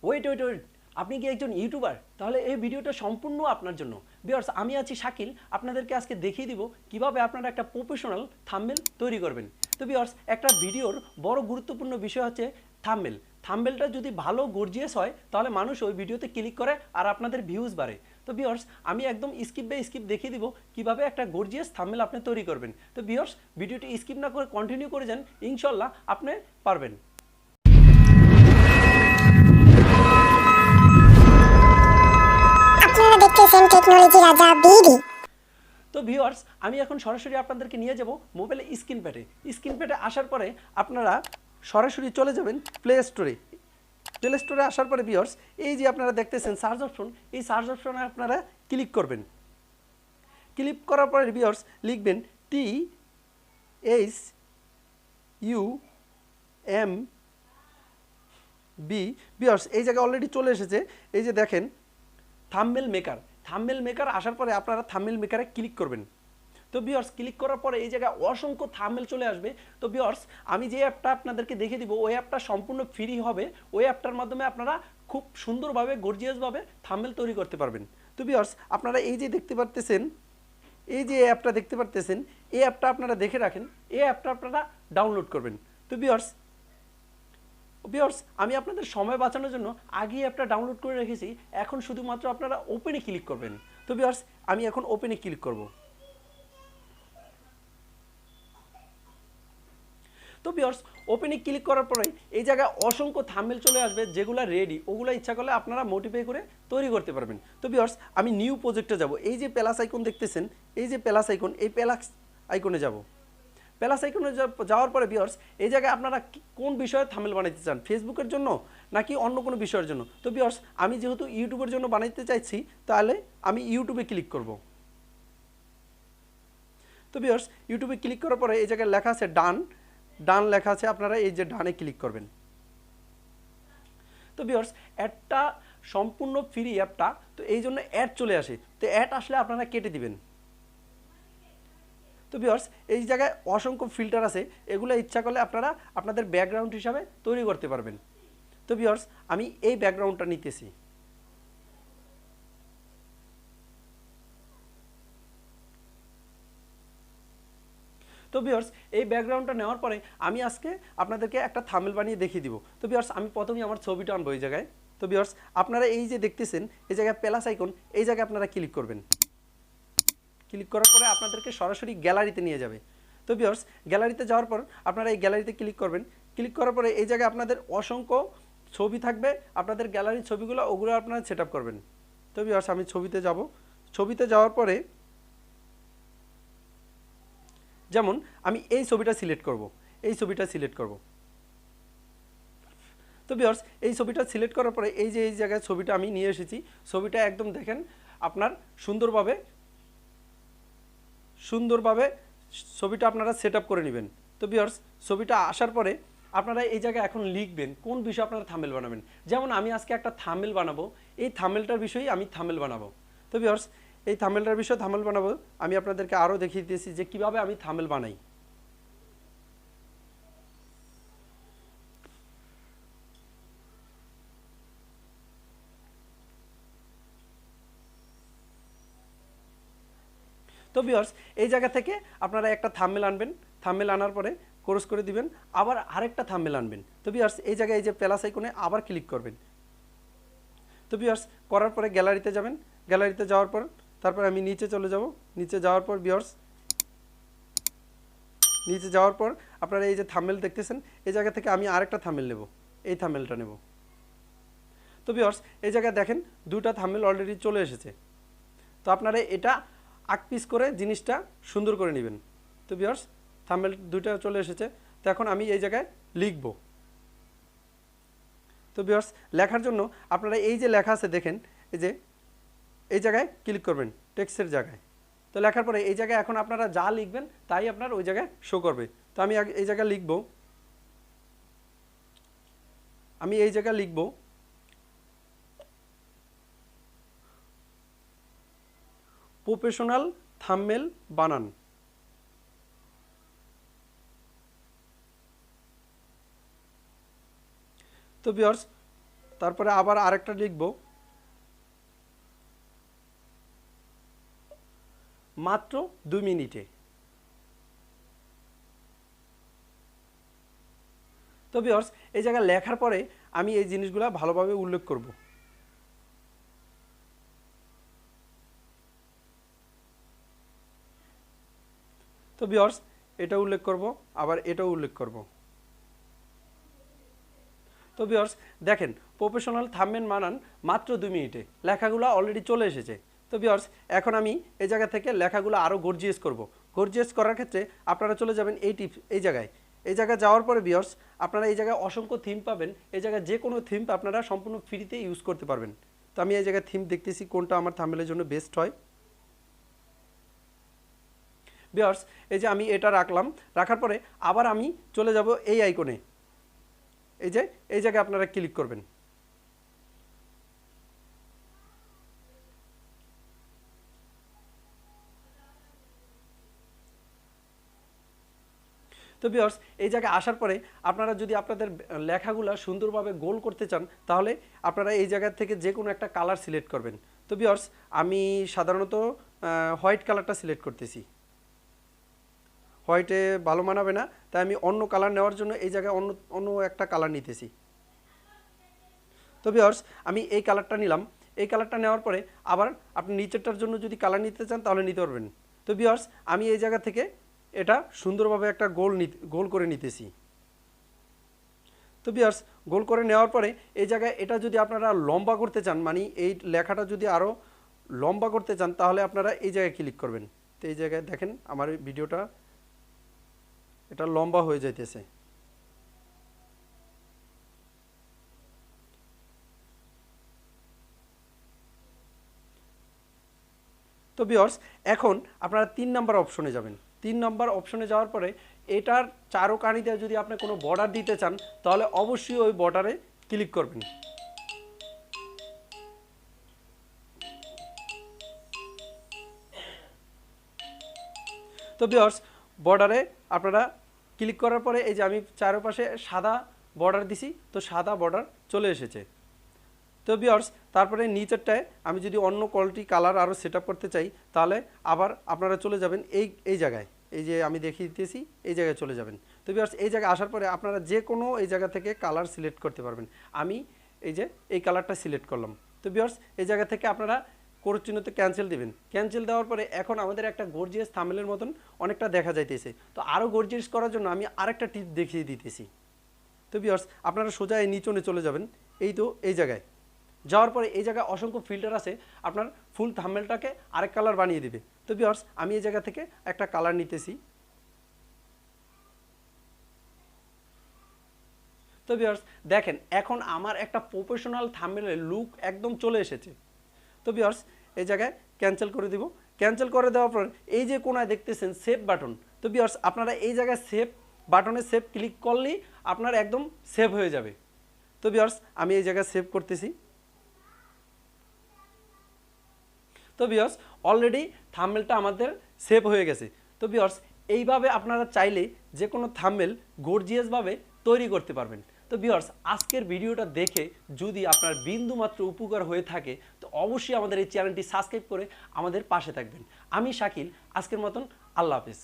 Wait wait wait, আপনি কি একজন ইউটিউবার? তাহলে এই ভিডিওটা সম্পূর্ণ আপনার জন্য। ভিউয়ার্স, আমি আছি শাকিল, আপনাদেরকে আজকে দেখিয়ে দিব কিভাবে আপনারা একটা প্রফেশনাল থাম্বনেল তৈরি করবেন। তো ভিউয়ার্স, একটা ভিডিওর বড় গুরুত্বপূর্ণ বিষয় হচ্ছে থাম্বনেল। থাম্বনেলটা যদি ভালো গর্জিয়াস হয় তাহলে মানুষ ওই ভিডিওতে ক্লিক করে আর আপনাদের ভিউজ বাড়ে। তো ভিউয়ার্স, আমি একদম স্কিপ বাই স্কিপ দেখিয়ে দিব কিভাবে একটা গর্জিয়াস থাম্বনেল আপনি তৈরি করবেন। তো ভিউয়ার্স, ভিডিওটি স্কিপ না করে কন্টিনিউ করে যান, ইনশাল্লাহ আপনি পারবেন। তো ভিউয়ার্স, আমি এখন সরাসরি আপনাদেরকে নিয়ে যাব মোবাইলে স্ক্রিন প্যাডে আসার পরে আপনারা সরাসরি চলে যাবেন প্লে স্টোরে আসার পরে ভিউয়ার্স, এই যে আপনারা দেখতেছেন সার্চ অপশন, এই সার্চ অপশনে আপনারা ক্লিক করবেন। ক্লিক করার পরে ভিউয়ার্স লিখবেন THUMB। ভিউয়ার্স, এই জায়গায় অলরেডি চলে এসেছে, এই যে দেখেন থাম্বনেল মেকার আসার পরে আপনারা থাম্বনেল মেকারে ক্লিক করবেন। তো ভিউয়ার্স, ক্লিক করার পরে এই জায়গায় অসংখ্য থাম্বনেল চলে আসবে। তো ভিউয়ার্স, আমি যে অ্যাপটা আপনাদেরকে দেখে দিব ওই অ্যাপটা সম্পূর্ণ ফ্রি হবে। ওই অ্যাপটার মাধ্যমে আপনারা খুব সুন্দরভাবে গর্জিয়াসভাবে থাম্বনেল তৈরি করতে পারবেন। তো ভিউয়ার্স, আপনারা এই যে দেখতে পারতেছেন, এই যে অ্যাপটা দেখতে পারতেছেন, এই অ্যাপটা আপনারা দেখে রাখেন, এই অ্যাপটা আপনারা ডাউনলোড করবেন। তো ভিউয়ার্স, আমি আপনাদের সময় বাঁচানোর জন্য আগেই অ্যাপটা ডাউনলোড করে রেখেছি, এখন শুধুমাত্র আপনারা ওপেনে ক্লিক করবেন। তো ভিউয়ার্স, আমি এখন ওপেনে ক্লিক করব। তো ভিউয়ার্স, ওপেনে ক্লিক করার পরে এই জায়গায় অসংখ্য থাম্বনেল চলে আসবে, যেগুলো রেডি, ওগুলো ইচ্ছা করলে আপনারা মডিফাই করে তৈরি করতে পারবেন। তো ভিউয়ার্স, আমি নিউ প্রজেক্টে যাব। এই যে প্লাস আইকন দেখতেছেন, এই যে প্লাস আইকন, এই প্লাস আইকনে যাব। প্লাস আইকনে যাওয়ার পরে ভিউয়ার্স, এই জায়গায় আপনারা কোন বিষয়ে থাম্বনেল বানাইতে চান, ফেসবুকের জন্য নাকি অন্য কোনো বিষয়ের জন্য? তো ভিউয়ার্স, আমি যেহেতু ইউটিউবের জন্য বানাইতে চাইছি, তাহলে আমি ইউটিউবে ক্লিক করব। তো ভিউয়ার্স, ইউটিউবে ক্লিক করার পরে এই জায়গায় লেখা আছে ডান লেখা আছে, আপনারা এই যে ডানে ক্লিক করবেন। তো ভিউয়ার্স, অ্যাডটা সম্পূর্ণ ফ্রি অ্যাপটা, তো এই জন্য অ্যাড চলে আসে, তো অ্যাড আসলে আপনারা কেটে দিবেন। তো ভিউয়ার্স, এই জায়গায় অসংখ্য ফিল্টার আছে, এগুলো ইচ্ছা করলে আপনারা আপনাদের ব্যাকগ্রাউন্ড হিসাবে তৈরি করতে পারবেন। তো ভিউয়ার্স, আমি এই ব্যাকগ্রাউন্ডটা নিতেছি। তো ভিউয়ার্স, এই ব্যাকগ্রাউন্ডটা নেওয়ার পরে আমি আজকে আপনাদেরকে একটা থাম্বনেল বানিয়ে দেখিয়ে দিব। তো ভিউয়ার্স, আমি প্রথমেই আমার ছবিটা আনবো এই জায়গায়। তো ভিউয়ার্স, আপনারা এই যে দেখতেছেন, এই জায়গায় প্লাস আইকন, এই জায়গায় আপনারা ক্লিক করবেন। ক্লিক করার পরে আপনাদেরকে সরাসরি গ্যালারিতে নিয়ে যাবে। তো ভিউয়ার্স, গ্যালারিতে যাওয়ার পর আপনারা এই গ্যালারিতে ক্লিক করবেন। ক্লিক করার পরে এই জায়গায় আপনাদের অসংখ্য ছবি থাকবে, আপনাদের গ্যালারির ছবিগুলো ওগুলো আপনারা সেট আপ করবেন। তো ভিউয়ার্স, আমি ছবিতে যাব। ছবিতে যাওয়ার পরে যেমন আমি এই ছবিটা সিলেক্ট করব। তো ভিউয়ার্স, এই ছবিটা সিলেক্ট করার পরে এই যে এই জায়গায় ছবিটা আমি নিয়ে এসেছি, ছবিটা একদম দেখেন আপনার সুন্দরভাবে ছবিটা আপনারা সেট আপ করে নেবেন। তো ভিউয়ার্স, ছবিটা আসার পরে আপনারা এই জায়গায় এখন লিখবেন কোন বিষয়ে আপনারা থাম্বনেল বানাবেন। যেমন আমি আজকে একটা থাম্বনেল বানাবো, এই থাম্বনেলটার বিষয়েই আমি থাম্বনেল বানাবো। তো ভিউয়ার্স, এই থাম্বনেলটার বিষয়ে থাম্বনেল বানাবো, আমি আপনাদেরকে আরও দেখিয়ে দিয়েছি যে কিভাবে আমি থাম্বনেল বানাই। তো ভিউয়ার্স, এই জায়গা থেকে আপনারা একটা থাম্বনেল আনবেন, থাম্বনেল আনার পরে ক্রস করে দিবেন, আবার আরেকটা থাম্বনেল আনবেন। তো ভিউয়ার্স, এই জায়গায় এই যে প্লাস আইকনে আবার ক্লিক করবেন। তো ভিউয়ার্স, করার পরে গ্যালারিতে যাবেন। গ্যালারিতে যাওয়ার পর তারপর আমি নিচে চলে যাব। নিচে যাওয়ার পর ভিউয়ার্স, নিচে যাওয়ার পর আপনারা এই যে থাম্বনেল দেখতেছেন, এই জায়গা থেকে আমি আরেকটা থাম্বনেল নেব, এই থাম্বনেলটা নেব। তো ভিউয়ার্স, এই জায়গায় দেখেন দুটো থাম্বনেল অলরেডি চলে এসেছে। তো আপনারা এটা আগ পিস করে জিনিসটা সুন্দর করে নেবেন। তো ভিউয়ার্স, থাম্বনেল দুটো চলে এসেছে। তো এখন আমি এই জায়গায় লিখব। তো ভিউয়ার্স, লেখার জন্য আপনারা এই যে লেখা আছে দেখেন, এই যে এই জায়গায় ক্লিক করবেন টেক্সটের জায়গায়। তো লেখার পরে এই জায়গায় এখন আপনারা যা লিখবেন তাই আপনার ওই জায়গায় শো করবে। তো আমি এই জায়গায় লিখব, প্রফেশনাল থাম্বনেল বানান। তো ভিউয়ার্স, তারপরে আবার আরেকটা লিখব মাত্র 2 মিনিটে। তো ভিউয়ার্স এই জায়গায় লেখার পরে আমি এই জিনিসগুলো ভালোভাবে উল্লেখ করব। তো ভিউয়ার্স এটা উল্লেখ করব, আবার এটাও উল্লেখ করব। তো ভিউয়ার্স দেখেন প্রফেশনাল থাম্বনেল বানান মাত্র 2 মিনিটে, লেখাগুলো অলরেডি চলে এসেছে। তো ভিউয়ার্স এখন আমি এই জায়গা থেকে লেখাগুলো আরও গর্জিয়াস করব। গর্জিয়াস করার ক্ষেত্রে আপনারা চলে যাবেন এই টিপস এই জায়গায় যাওয়ার পরে ভিউয়ার্স আপনারা এই জায়গায় অসংখ্য থিম পাবেন। এই জায়গায় যে কোনো থিম আপনারা সম্পূর্ণ ফ্রিতে ইউজ করতে পারবেন। তো আমি এই জায়গায় থিম দেখতেছি কোনটা আমার থাম্বনেলের জন্য বেস্ট হয়। ভিউয়ার্স এই যে আমি এটা রাখলাম, রাখার পরে আবার আমি চলে যাব এই আইকনে, এই জায়গায় আপনারা ক্লিক করবেন। তো ভিউয়ার্স এই জায়গায় আসার পরে আপনারা যদি আপনাদের লেখাগুলো সুন্দরভাবে গোল করতে চান তাহলে আপনারা এই জায়গা থেকে যে কোনো একটা কালার সিলেক্ট করবেন। তো ভিউয়ার্স আমি সাধারণত হোয়াইট কালারটা সিলেক্ট করতেছি, হোয়াইটে ভালো মানাবে না, তাই আমি অন্য কালার নেওয়ার জন্য এই জায়গায় অন্য একটা কালার নিতেছি। তো ভিউয়ার্স আমি এই কালারটা নিলাম। এই কালারটা নেওয়ার পরে আবার আপনি নিচেরটার জন্য যদি কালার নিতে চান তাহলে নিতে পারবেন। তো ভিউয়ার্স আমি এই জায়গা থেকে এটা সুন্দরভাবে একটা গোল করে নিতেছি। তো ভিউয়ার্স গোল করে নেওয়ার পরে এই জায়গায় এটা যদি আপনারা লম্বা করতে চান, মানে এই লেখাটা যদি আরও লম্বা করতে চান তাহলে আপনারা এই জায়গায় ক্লিক করবেন। তো এই জায়গায় দেখেন আমার ভিডিওটা এটা লম্বা হয়ে যাইতেছে। তো ভিউয়ার্স এখন আপনারা 3 নাম্বার অপশনে যাবেন। 3 নাম্বার অপশনে যাওয়ার পরে এটার চারোকানিতে যদি আপনি কোনো বর্ডার দিতে চান তাহলে অবশ্যই ওই বর্ডারে ক্লিক করবেন। তো ভিউয়ার্স বর্ডারে আপনারা ক্লিক করার পরে এই যে আমি চারপাশে সাদা বর্ডার দিছি, তো সাদা বর্ডার চলে এসেছে। তো ভিউয়ার্স তারপরে নিচেরটায় আমি যদি অন্য কোয়ালিটি কালার আরও সেট করতে চাই তাহলে আবার আপনারা চলে যাবেন এই জায়গায়, এই যে আমি দেখিয়ে দিতেছি এই জায়গায় চলে যাবেন। তো ভিউয়ার্স এই জায়গায় আসার পরে আপনারা যে কোনো এই জায়গা থেকে কালার সিলেক্ট করতে পারবেন। আমি এই যে এই কালারটা সিলেক্ট করলাম। তো ভিউয়ার্স এই জায়গা থেকে আপনারা কোড চিহ্নতে ক্যান্সেল দিবেন। ক্যান্সেল দেওয়ার পরে এখন আমাদের একটা গর্জিয়াস থাম্বনেলের মতন অনেকটা দেখা যাইতেছে। তো আরও গর্জিয়াস করার জন্য আমি আরেকটা টিপ দেখিয়ে দিতেছি। তো ভিউয়ার্স আপনারা সোজা এই নিচনে চলে যাবেন, এই তো এই জায়গায় যাওয়ার পরে এই জায়গায় অসংখ্য ফিল্টার আছে, আপনার ফুল থাম্বনেলটাকে আরেক কালার বানিয়ে দিবে। তো ভিউয়ার্স আমি এই জায়গা থেকে একটা কালার নিতেছি। তো ভিউয়ার্স দেখেন এখন আমার একটা প্রফেশনাল থাম্বনেলের লুক একদম চলে এসেছে। তো ভিউয়ার্স এই জায়গায় ক্যান্সেল করে দিব। ক্যান্সেল করে দেওয়ার পর এই যে কোনায় দেখতেছেন সেভ বাটন, তো ভিউয়ার্স আপনারা এই জায়গায় সেভ বাটনে সেভ ক্লিক করলেই আপনার একদম সেভ হয়ে যাবে। তো ভিউয়ার্স আমি এই জায়গায় সেভ করতেছি। তো ভিউয়ার্স অলরেডি থাম্বনেলটা আমাদের সেভ হয়ে গেছে। তো ভিউয়ার্স এইভাবে আপনারা চাইলে যে কোনো থাম্বনেল গর্জিয়াসভাবে তৈরি করতে পারবেন। তো ভিউয়ার্স আজকের ভিডিওটা দেখে যদি আপনার বিন্দুমাত্র উপকার হয়ে থাকে তো অবশ্যই আমাদের এই চ্যানেলটি সাবস্ক্রাইব করে আমাদের পাশে থাকবেন। আমি শাকিল, আজকের মতন আল্লাহ হাফেজ।